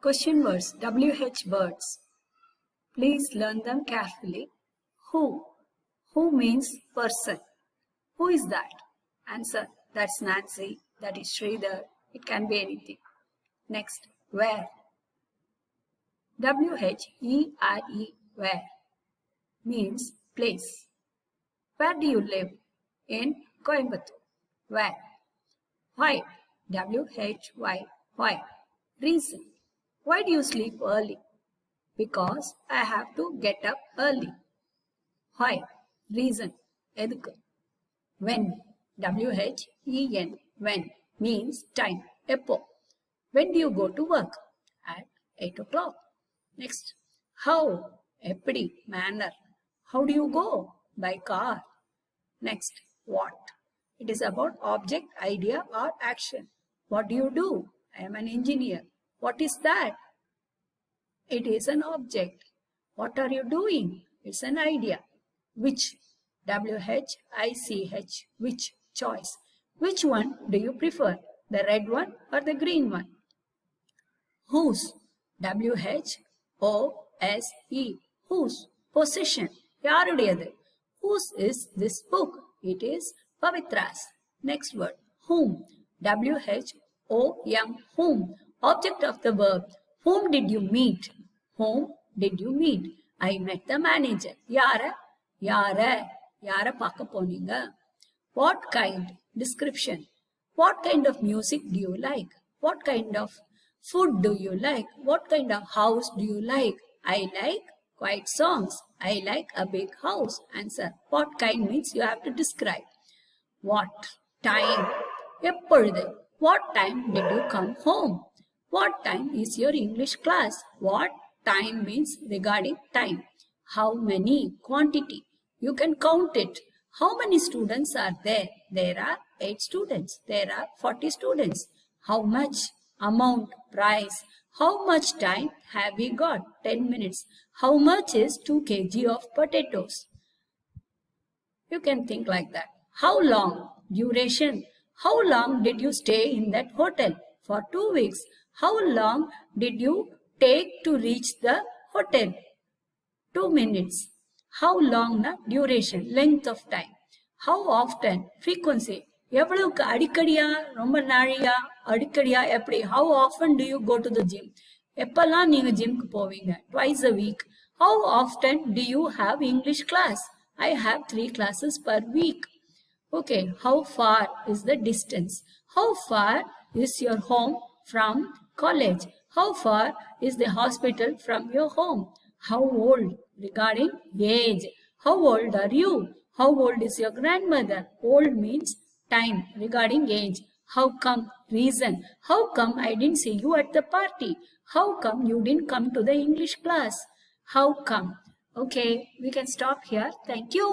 Question words, WH words. Please learn them carefully. Who? Who means person. Who is that? Answer, that's Nancy, that is Sridhar. It can be anything. Next, where? WHERE, where means place. Where do you live? In Coimbatore. Where? Why? WHY, why? Reason. Why do you sleep early? Because I have to get up early. Why? Reason. Edukku. When? WHEN, when means time. Eppo. When do you go to work? At 8 o'clock. Next. How? Eppadi, manner. How do you go? By car. Next. What? It is about object, idea or action. What do you do? I am an engineer. What is that? It is an object. What are you doing? It's an idea. Which? WHICH. Which? Choice. Which one do you prefer? The red one or the green one? Whose? WHOSE. Whose? Possession. Yarudiyadu. Whose is this book? It is Pavitra's. Next word. Whom? WHOM. Whom? Object of the verb. Whom did you meet? Whom did you meet? I met the manager. Yara? Yara paaka poninga. What kind? Description. What kind of music do you like? What kind of food do you like? What kind of house do you like? I like quiet songs. I like a big house. Answer. What kind means you have to describe. What? Time. Eppozhu. What time did you come home? What time is your English class? What time means regarding time. How many? Quantity. You can count it. How many students are there? There are 8 students. There are 40 students. How much? Amount, price. How much time have we got? 10 minutes. How much is 2 kg of potatoes? You can think like that. How long? Duration. How long did you stay in that hotel? For 2 weeks. How long did you take to reach the hotel? 2 minutes. How long? Duration, length of time. How often? Frequency. எவ்வளவுக்கு அடிக்கடியா ரொம்ப நாழியா அடிக்கடியா எப்படி? How often do you go to the gym? எப்பெல்லாம் நீங்க ஜிம்க்கு போவீங்க? Twice a week. How often do you have English class? I have 3 classes per week. Okay, how far is the distance? How far is your home from college? How far is the hospital from your home? How old? Regarding age. How old are you? How old is your grandmother? Old means time. Regarding age. How come? Reason. How come I didn't see you at the party? How come you didn't come to the English class? How come? Okay, we can stop here. Thank you.